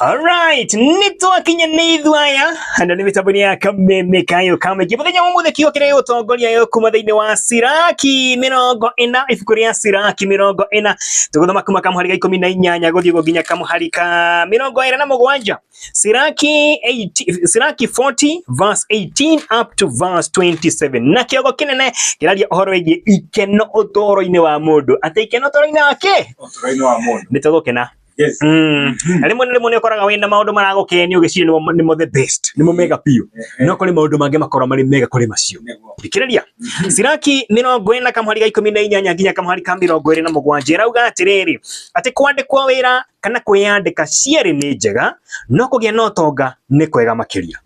Alright, nitwakinya ni thwaya na ni mitambo ya kameme kayo kama gimuthenya mumuthe kio kire utongoria yo kuma thiini wa Siraki 40 ibuku ria Siraki 40 tuguthoma kuma kamuhari ga 18 guthii nginya kamuhari ka 27 Siraki 40 verse 18 up to verse 27 na kiogo kinene kiraria uhoro wigi ikeno utoro-ini wa mundu ati ikeno utoro-ini wake utoro-ini wa mundu nitugukena. Yes. Rimwe koraga wina maundu maragukenia ugiciri nimo the best nimo mega pio no kuri maundu mange makora mari mega kuri macio ikiraria Siraki 40 kamuhari ga 18 nginya kamuhari ka 27 rauga atiriri ati kwandikwo wira kana kwiyandika ciari ni njega no kugia no tonga ni kwega makiria.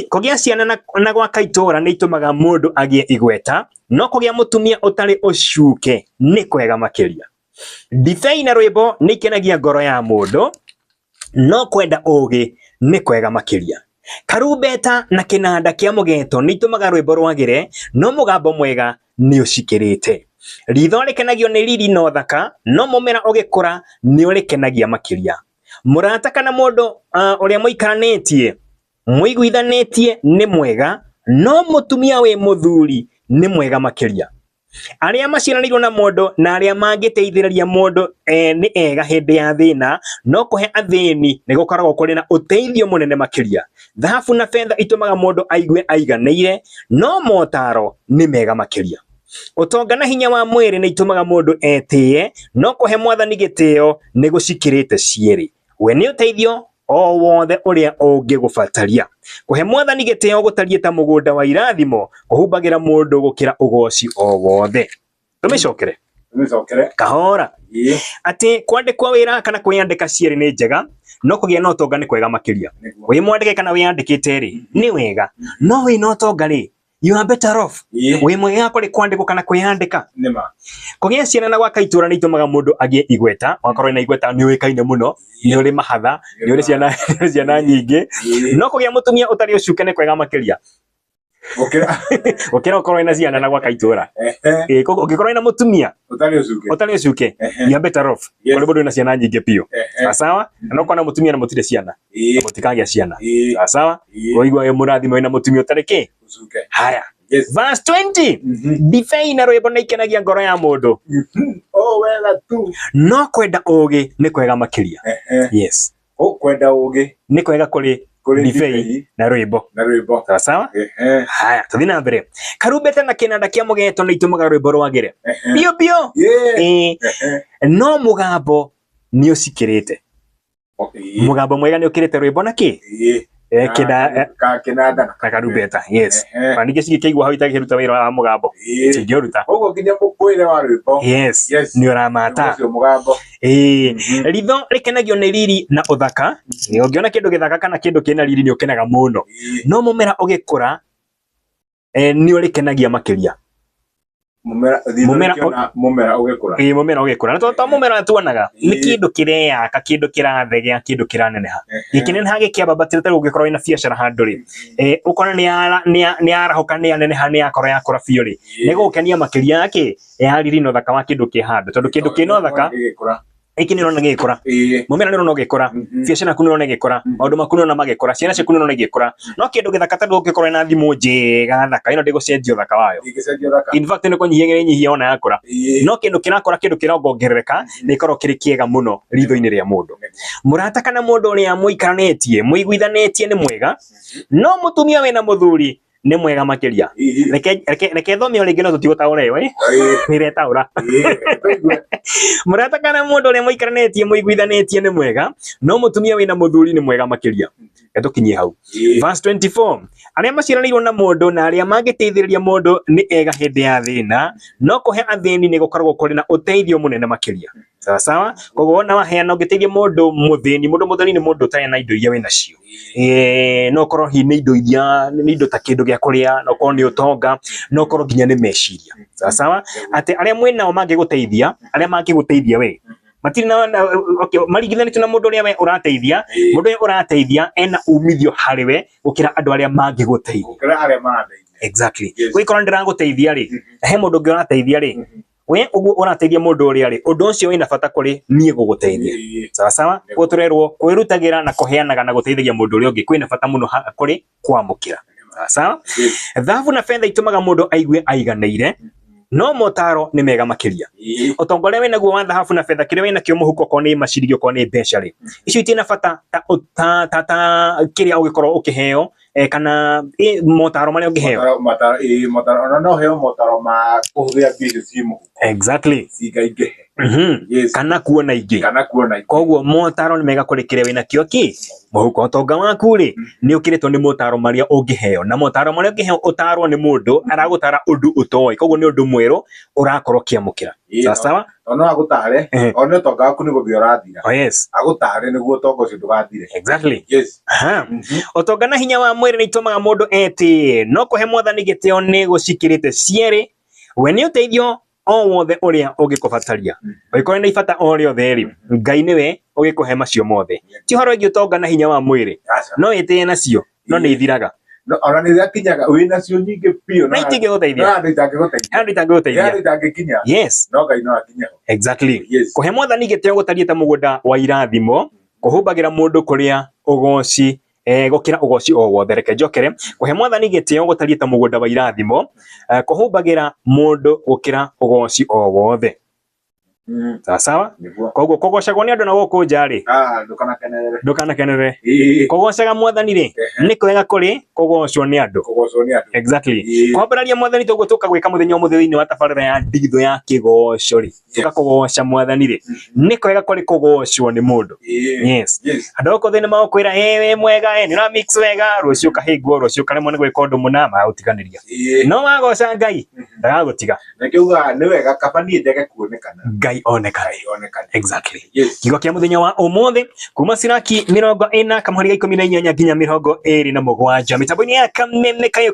Kugia ciana na gwaka itura ni itumaga mundu agie igweta no kugia mutumia utari ucuke ni kwega makiria. Ndibei na rwimbo ni ikenagia ngoro ya mundu no kwenda ugi ni kwega makiria. Karumbeta na kinanda kia mugeto ni itumaga rwimbo rwagire no mugambo mwega ni ucikirite. Ritho rikenagio ni riri no thaka no mumera ugikura ni urikenagia makiria. Murata kana mundu uria muikaranetie muiguithanitie ni mwega no mutumia we muthuri ni mwega makiria. Aria maciaranirwo na mundu na aria mangiteithiriria mundu ni ega hindi ya thina no kuhe athini ni gukoragwo kuri na uteithio munene makiria. Thahabu na fedha itumaga mundu aigue aiganeire no motaro ni mega makiria. Utonga na hinya wa mwiri ni itumaga mundu etie no kuhe mwathani gitio ni gucikirite cieri. We ni uteithio o wothe uria ungigubataria. Kuhe mwathani gitio gutarie ta mugunda wa irathimo kuhumbagira mundu gukira ugoci o wothe. Tumicokere kahora ati kwandikwa wira kana kwiyandika cieri ni njega no kugia no tonga ni kwega makiria. Wi mwandike kana wiyandikite ri ni wega no wi no tonga ri you are better off. Wi mwega kuri kwandikwa kana kwiyandika nima kugia ciana na gwaka itura ni itumaga mundu agie igweta wakorwo ina igweta ni wikaine muno ni uri mahatha ni uri ciana nyingi no kugia mutumia utari ucuke ni kwega makiria. Ukira ukorwo ina ciana na gwaka itura ugikorwo ina mutumia utari ucuke you are better off kuri mundu ina ciana nyingi pio sawa no kona mutumia na mutire ciana mutikagia ciana sawa woigwa we murathimo ina mutumia utari ki haya. Verse 20 ndibei na rwimbo ni ikenagia ngoro ya mundu wega tu no kwenda ugi ni kwega makiria. Yes, kwenda ugi ni kwega kuri ndibei na rwimbo sawa. Haya tuthi na mbere. Karumbeta na kinanda kia mugeto ni itumaga rwimbo rwagire bio bio no mugambo ni ucikirite. Mugambo mwega ni ukirite rwimbo na ki kinanda na karumbeta. Yes, pandike cigi kigwa hau itagiruta wira wa mugambo cingiruta ugo kinya mukwire wa rwimbo. Yes, ni uramata mugambo. Ritho rikenagio ni riri na uthaka. Ni ungiona kindu githaka kana kindu kina riri ni ukenaga muno no mumera ugikura ni urikenagia makiria. Mumera ugikura na to mumera tuonaga ni kindu kireyaka kindu kirathegea kindu kiraneneha gikineneha gikiamba batire ta ugikorwo ina biacara handu ri ukona ni arahuka ni aneneha ni akora yakora bio ri ni gukenia makiria yake ya riri no thaka wa kindu ki handu tondu kindu kino thaka iki ni rona gikora mumera ni rona gikora biacara kunu rona gikora maundu makunu na magikora ciana ciaku rona gikora no kindu githaka ta ndugikorwo na thimu njega thaka ino ndigucenjio thaka wayo. In fact ni kunyihia ona yakora no kindu kirakora kindu kirongongerereka ni ikorwo kiri kiega muno ritho-ini ria mundu. Murata kana mundu uria muikaranetie muiguithanitie ni mwega no mutumia wina muthuri ni mwega makiria. Reke thomio ringi no tutigutaura iyo niretaura. Murata kana mundu uria muikaranetie muiguithanitie ni mwega no mutumia wina muthuri ni mwega makiria. Tukinyie hau verse 24 aria maciaranirwo na mundu na aria mangiteithiriria mundu ni ega hindi ya thina no kuhe athini ni gukoragwo kuri na uteithio munene makiria. Sawa koguo wona waheana ungiteithia mundu muthini ni mundu utari na indo iria wina cio no korwo hi ni indo iria ni indo ta kindu gia kuria no korwo ni utonga no korwo nginya ni meciria. Sawa ati aria mwenao mangiguteithia we matiri na okay marigithanitio na mundu uria we urateithia mundu uria urateithia ena umithio hariwe gukira andu aria mangiguteithia. Exactly. Wikora ndiraguteithia ri he mundu ungi urateithia ri we ugu ũrateithia mũndũ ũrĩa rĩ ũndũ ũcio wĩna bata kũrĩ niĩ gũgũteithia sawa sawa gũturerwo kwĩrutagĩra na kũheanaga na gũteithia mũndũ ũrĩa ũngĩ kwĩna bata mũno kũrĩ kwamũkĩra sawa thahabu na fedha itumaga mũndũ aigue aiganĩire no motaro nĩ mega makĩria ũtongoria wĩna guo wa thahabu na fedha kĩrĩa wĩna kĩo mũhuko ko nĩ macirio ko nĩ mbeca rĩ icio itina bata ta kĩrĩa ũgĩkorwo ũkĩheo kana motaro marĩa ũngĩheo motaro no heo motaro ma kũhũthĩra mbia ci mũhuko exactly cigaingĩhe kana kuona ingĩ koguo motaro nĩ mega kũrĩ kĩrĩa wĩna kĩo mũhuko ũtonga waku rĩ nĩ ũkĩrĩtwo nĩ motaro marĩa ũngĩheo na motaro marĩa ũngĩheo ũtarwo nĩ mũndũ aragũtara ũndũ ũtoĩ koguo nĩ ũndũ mwerũ ũrakorwo kĩamũkĩra sawa no agũtare ona ũtonga waku nĩ gũthio ũrathira agũtare nĩguo ũtonga ũcio ndũgathire exactly ũtonga na hinya wa mwĩrĩ nĩ itumaga mũndũ etĩ no kũhe mwathani gĩtĩo nĩ gũcikĩrĩte cierĩ we nĩ ũteithio o wothe ũrĩa ũngĩkũbataria ũgĩkorwo na ibata o rĩothe rĩ Ngai nĩwe ũgĩkũhe macio mothe ti ũhoro wĩgiĩ ũtonga na hinya wa mwĩrĩ no ĩtĩe nacio no nĩ ithiraga ona nĩ ĩkinyaga wĩnacio nyingĩ biũ na itingĩgũteithia handũ itangĩgũteithia yes no Ngai no akinyaga exactly kũhe mwathani gĩtĩo gũtariĩ ta mũgũnda wa irathimo kũhumbagĩra mũndũ kũrĩa ũgoci gũkĩra ũgoci o wothe reke njokere kũhe mwathani gĩtĩo gũtariĩ ta mũgũnda wa irathimo kũhumbagĩra mũndũ gũkĩra ũgoci o wothe sawa koguo kũgocagwo nĩ andũ na gũkũ nja rĩ ndũkanakenerere kũgocaga mwathani rĩ nĩ kwega kũrĩ kũgocwo nĩ andũ exactly kwambararia mwathani toguo tũkagwĩka mũthenya ũmũthĩ thĩinĩ wa tabarĩra ya ndigitho ya kĩgoco rĩ tũkakũgoca mwathani rĩ nĩ kwega kũrĩ kũgocwo nĩ mũndũ yes andũ gũkũ thĩ nĩ magũkwĩra we mwega nĩ ũra mix wega rũciũ ũkahĩngwo rũciũ ũkaremwo nĩ gwĩka ũndũ mũna magagũtiganĩria no wagoca Ngai ndagagũtiga nĩkiuga nĩ wega kaba niĩ ndege kuonekana Ngai onekane exactly kiugo kĩa mũthenya wa ũmũthĩ kuma Siraki 40 kamũhari ga 18 nginya 27 mĩtambo-inĩ ya kameme kayo